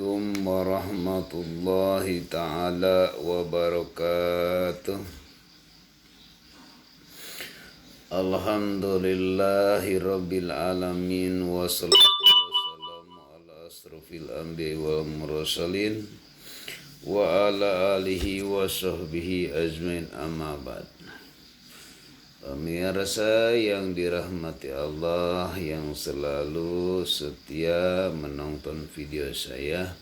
Assalamualaikum warahmatullahi ta'ala wabarakatuh. Alhamdulillahi rabbil alamin. Wassalatu wassalamu ala asrafil anbiya wal mursalin wa ala alihi wa sahbihi ajmain, amma ba'd. Pemirsa yang dirahmati Allah, yang selalu setia menonton video saya,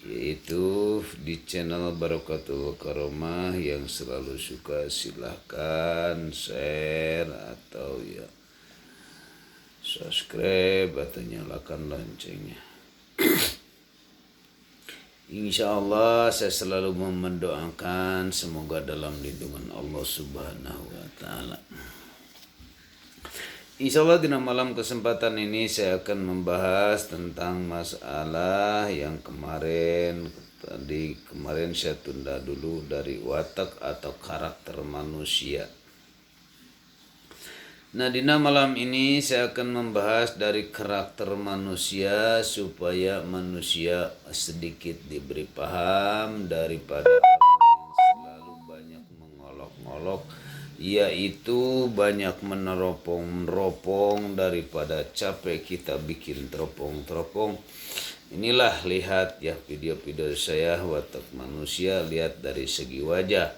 yaitu di channel Barokatul Karomah, yang selalu suka silahkan share atau subscribe atau nyalakan loncengnya. Insya Allah saya selalu mendoakan semoga dalam lindungan Allah Subhanahu wa Ta'ala. Insya Allah di malam kesempatan ini saya akan membahas tentang masalah yang kemarin saya tunda dulu, dari watak atau karakter manusia. Nah, di malam ini saya akan membahas dari karakter manusia supaya manusia sedikit diberi paham daripada orang yang selalu banyak mengolok-olok, yaitu banyak meneropong-neropong daripada capek kita bikin teropong-teropong. Inilah, lihat ya video-video saya watak manusia, lihat dari segi wajah.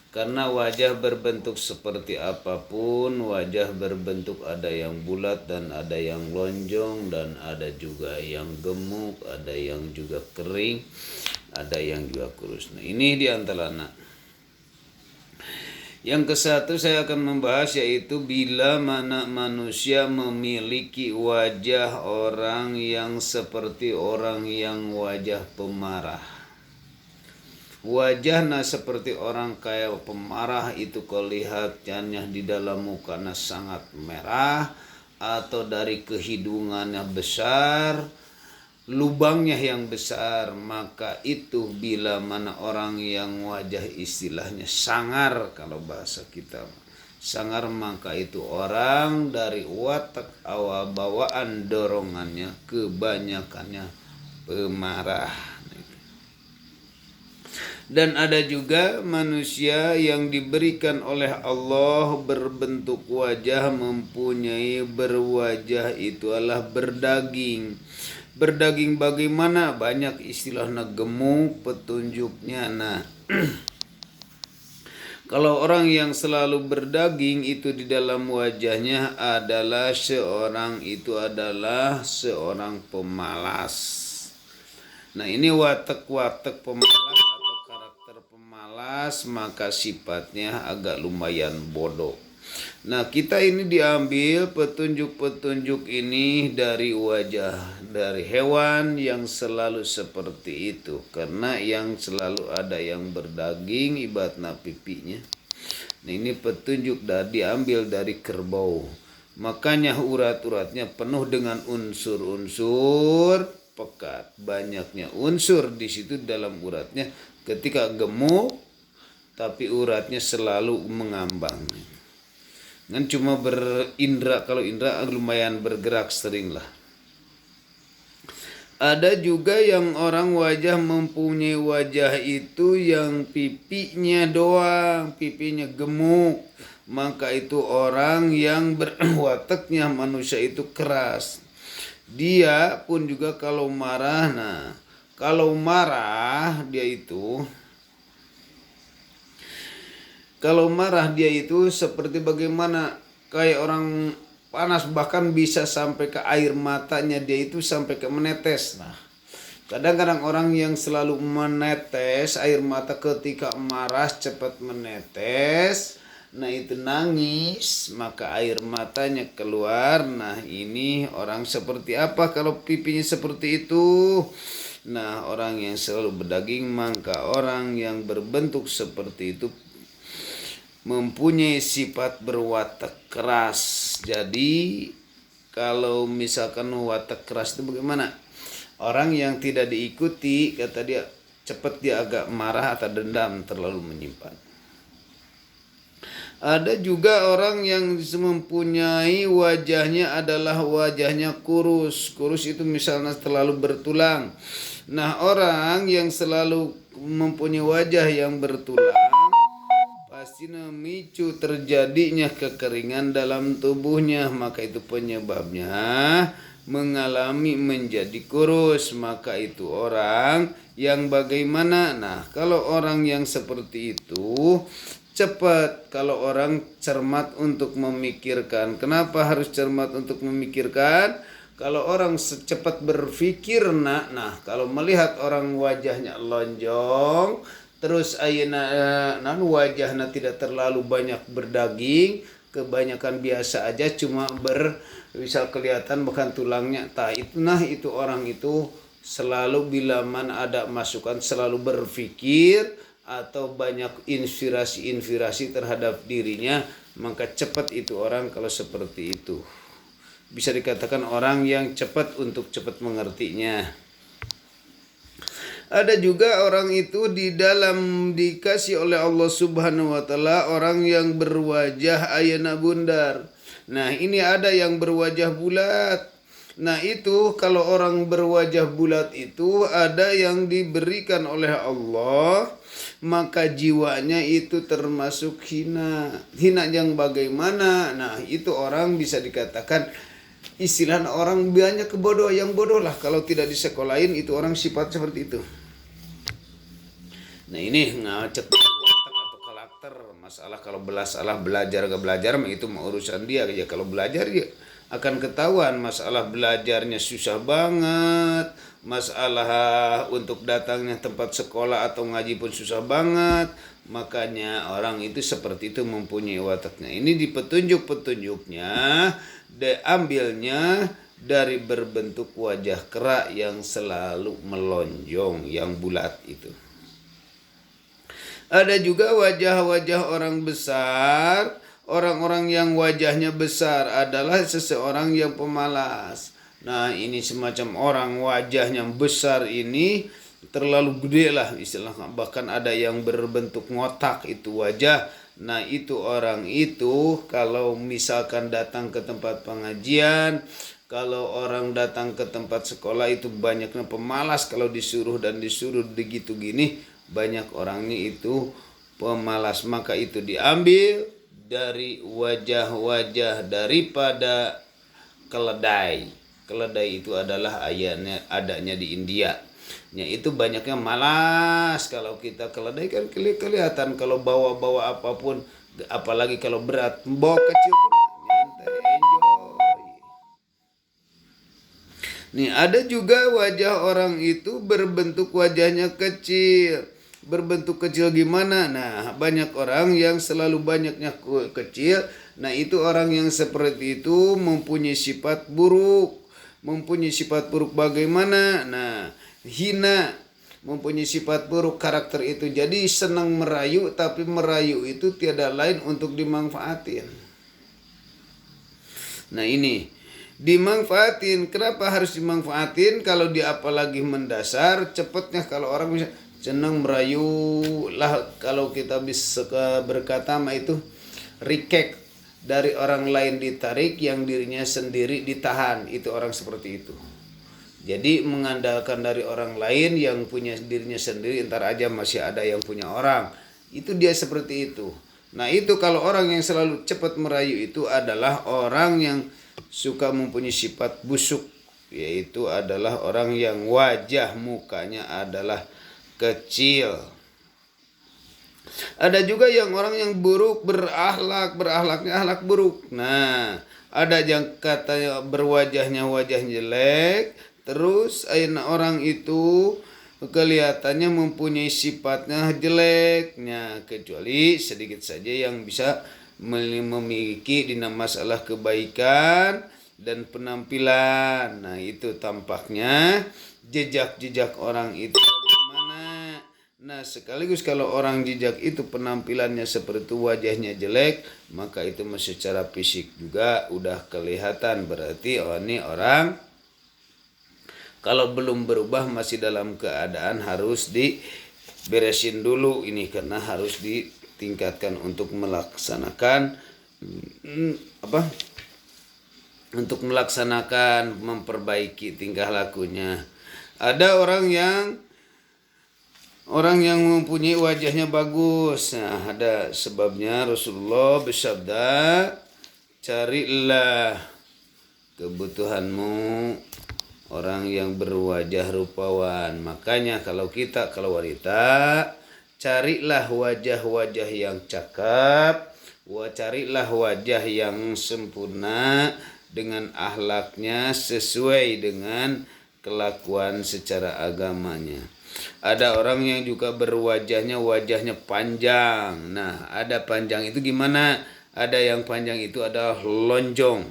Karena wajah berbentuk seperti apapun, wajah berbentuk ada yang bulat dan ada yang lonjong, dan ada juga yang gemuk, ada yang juga kering, ada yang juga kurus. Nah, ini di antaranya. Yang kesatu saya akan membahas, yaitu bila mana manusia memiliki wajah orang yang seperti orang yang wajah pemarah. Wajahnya seperti orang kayak pemarah itu, kelihatannya di dalam mukanya sangat merah, atau dari kehidungannya besar, lubangnya yang besar, maka itu bila mana orang yang wajah istilahnya sangar, kalau bahasa kita sangar, maka itu orang dari watak awal bawaan dorongannya kebanyakannya pemarah. Dan ada juga manusia yang diberikan oleh Allah berbentuk wajah, mempunyai berwajah itu adalah berdaging. Berdaging bagaimana? Banyak istilahnya gemuk petunjuknya. Nah, kalau orang yang selalu berdaging itu di dalam wajahnya adalah seorang pemalas. Nah, ini watak pemalas, maka sifatnya agak lumayan bodoh. Nah, kita ini diambil petunjuk-petunjuk ini dari wajah, dari hewan yang selalu seperti itu. Karena yang selalu ada yang berdaging ibaratnya pipinya. Nah, ini petunjuk diambil dari kerbau. Makanya urat-uratnya penuh dengan unsur-unsur pekat. Banyaknya unsur di situ dalam uratnya. Ketika gemuk tapi uratnya selalu mengambang. Kan cuma berindra, kalau indra lumayan bergerak sering lah. Ada juga yang orang wajah mempunyai wajah itu yang pipinya doang, pipinya gemuk, maka itu orang yang berwataknya manusia itu keras. Dia pun juga kalau marah, kalau marah dia itu seperti bagaimana, kayak orang panas, bahkan bisa sampai ke air matanya dia itu sampai ke menetes. Nah, kadang-kadang orang yang selalu menetes air mata ketika marah, cepat menetes, nah itu nangis, maka air matanya keluar. Nah, ini orang seperti apa kalau pipinya seperti itu? Nah, orang yang selalu berdaging, maka orang yang berbentuk seperti itu mempunyai sifat berwatak keras. Jadi kalau misalkan watak keras itu bagaimana? Orang yang tidak diikuti, kata dia, cepat dia agak marah atau dendam, terlalu menyimpan. Ada juga orang yang mempunyai wajahnya adalah wajahnya kurus. Kurus itu misalnya terlalu bertulang. Nah, orang yang selalu mempunyai wajah yang bertulang pasti memicu terjadinya kekeringan dalam tubuhnya, maka itu penyebabnya mengalami menjadi kurus. Maka itu orang yang bagaimana? Nah, kalau orang yang seperti itu cepat, kalau orang cermat untuk memikirkan. Kenapa harus cermat untuk memikirkan? Kalau orang secepat berpikir, nah kalau melihat orang wajahnya lonjong, terus ayeuna wajahnya tidak terlalu banyak berdaging, kebanyakan biasa aja cuma bisa kelihatan bahkan tulangnya. Itu orang itu selalu bila mana ada masukan selalu berpikir atau banyak inspirasi terhadap dirinya, maka cepat itu orang kalau seperti itu. Bisa dikatakan orang yang cepat untuk cepat mengertinya. Ada juga orang itu di dalam dikasih oleh Allah Subhanahu wa taala orang yang berwajah ayeuna bundar. Nah, ini ada yang berwajah bulat. Nah, itu kalau orang berwajah bulat itu ada yang diberikan oleh Allah, maka jiwanya itu termasuk hina. Hina yang bagaimana? Nah, itu orang bisa dikatakan istilah orang banyak kebodoh yang bodoh lah. Kalau tidak disekolahin itu orang sifat seperti itu. Nah, ini ngacet watak atau karakter. Masalah kalau belajar gak belajar itu urusan dia. Ya kalau belajar ya akan ketahuan. Masalah belajarnya susah banget. Masalah untuk datangnya tempat sekolah atau ngaji pun susah banget. Makanya orang itu seperti itu mempunyai wataknya. Ini di petunjuk-petunjuknya diambilnya dari berbentuk wajah kerak yang selalu melonjong, yang bulat itu. Ada juga wajah-wajah orang besar. Orang-orang yang wajahnya besar adalah seseorang yang pemalas. Nah, ini semacam orang wajahnya besar ini terlalu gede lah istilahnya. Bahkan ada yang berbentuk ngotak itu wajah. Nah, itu orang itu kalau misalkan datang ke tempat pengajian, kalau orang datang ke tempat sekolah itu banyaknya pemalas. Kalau disuruh begitu gini, banyak orangnya itu pemalas. Maka itu diambil dari wajah-wajah daripada keledai. Keledai itu adalah adanya di India. Ya, itu banyaknya malas. Kalau kita keledai kan kelihatan kalau bawa-bawa apapun, apalagi kalau berat, bawa kecil pun nyantai, enjoy. Nih, ada juga wajah orang itu berbentuk wajahnya kecil. Berbentuk kecil gimana? Nah, banyak orang yang selalu banyaknya kecil. Nah, itu orang yang seperti itu mempunyai sifat buruk. Mempunyai sifat buruk bagaimana? Nah, hina, mempunyai sifat buruk karakter itu. Jadi senang merayu, tapi merayu itu tiada lain untuk dimanfaatin. Nah, ini dimanfaatin. Kenapa harus dimanfaatin? Kalau dia apalagi mendasar, cepatnya kalau orang bisa senang merayu lah, kalau kita bisa berkata itu rikek, dari orang lain ditarik, yang dirinya sendiri ditahan. Itu orang seperti itu. Jadi mengandalkan dari orang lain, yang punya dirinya sendiri entar aja masih ada yang punya orang. Itu dia seperti itu. Nah, itu kalau orang yang selalu cepat merayu itu adalah orang yang suka mempunyai sifat busuk, yaitu adalah orang yang wajah mukanya adalah kecil. Ada juga yang orang yang buruk berakhlaknya akhlak buruk. Nah, ada yang katanya berwajahnya wajah jelek, terus orang itu kelihatannya mempunyai sifatnya jeleknya, kecuali sedikit saja yang bisa memiliki masalah kebaikan dan penampilan. Nah, itu tampaknya jejak-jejak orang itu bagaimana. Nah, sekaligus kalau orang jejak itu penampilannya seperti itu, wajahnya jelek, maka itu secara fisik juga udah kelihatan. Berarti ini orang kalau belum berubah masih dalam keadaan harus diberesin dulu ini, karena harus ditingkatkan untuk melaksanakan memperbaiki tingkah lakunya. Ada orang yang mempunyai wajahnya bagus. Nah, ada sebabnya Rasulullah bersabda, carilah kebutuhanmu orang yang berwajah rupawan. Makanya kalau wanita, carilah wajah-wajah yang cakep, carilah wajah yang sempurna dengan akhlaknya sesuai dengan kelakuan secara agamanya. Ada orang yang juga wajahnya panjang. Nah, ada panjang itu gimana? Ada yang panjang itu adalah lonjong.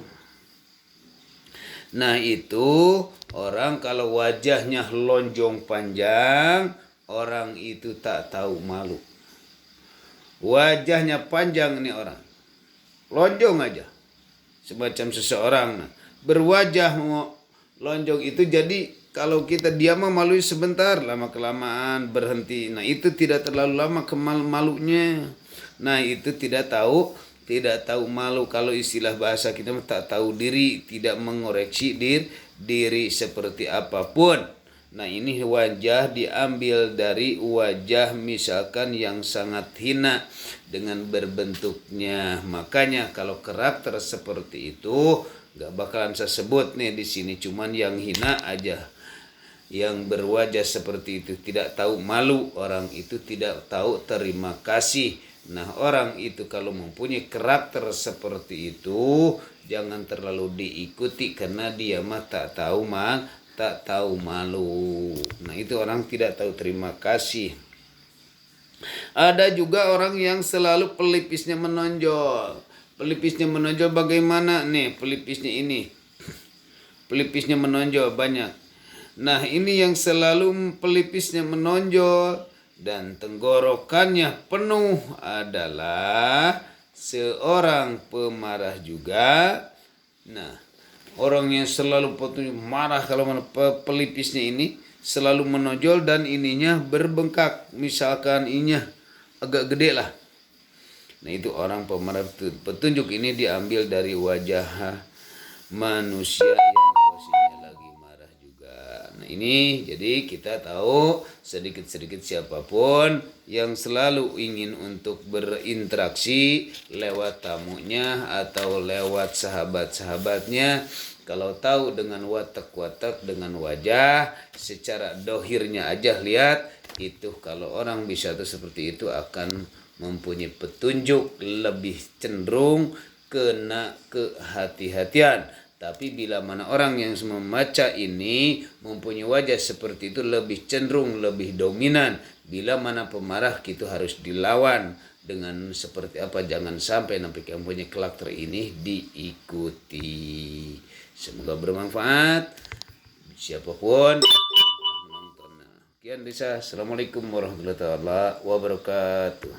Nah, itu orang kalau wajahnya lonjong panjang, orang itu tak tahu malu. Wajahnya panjang nih orang, lonjong aja. Semacam seseorang berwajah lonjong itu, jadi kalau kita diam malu sebentar, lama kelamaan berhenti. Nah, itu tidak terlalu lama malunya. Nah, itu tidak tahu malu. Kalau istilah bahasa kita tak tahu diri, tidak mengoreksi diri seperti apapun. Nah, ini wajah diambil dari wajah misalkan yang sangat hina dengan berbentuknya. Makanya kalau karakter seperti itu gak bakalan saya sebut nih di sini, cuman yang hina aja. Yang berwajah seperti itu tidak tahu malu, orang itu tidak tahu terima kasih. Nah, orang itu kalau mempunyai karakter seperti itu jangan terlalu diikuti karena dia tak tahu malu. Nah, itu orang tidak tahu terima kasih. Ada juga orang yang selalu pelipisnya menonjol. Pelipisnya menonjol bagaimana nih? Pelipisnya menonjol banyak. Nah, ini yang selalu pelipisnya menonjol dan tenggorokannya penuh adalah seorang pemarah juga. Nah, orang yang selalu marah kalau pelipisnya ini selalu menonjol dan ininya berbengkak, misalkan ininya agak gede lah. Nah, itu orang pemarah. Petunjuk ini diambil dari wajah manusia yang posisinya lagi marah juga. Nah, ini jadi kita tahu sedikit-sedikit siapapun yang selalu ingin untuk berinteraksi lewat tamunya atau lewat sahabat-sahabatnya, kalau tahu dengan watak-watak, dengan wajah, secara dohirnya aja lihat, itu kalau orang bisa tuh seperti itu akan mempunyai petunjuk, lebih cenderung kena kehati-hatian. Tapi bila mana orang yang membaca ini mempunyai wajah seperti itu lebih cenderung, lebih dominan. Bila mana pemarah itu harus dilawan dengan seperti apa. Jangan sampai yang punya karakter ini diikuti. Semoga bermanfaat. Siapapun menonton. Sekian Desa. Assalamualaikum warahmatullahi wabarakatuh.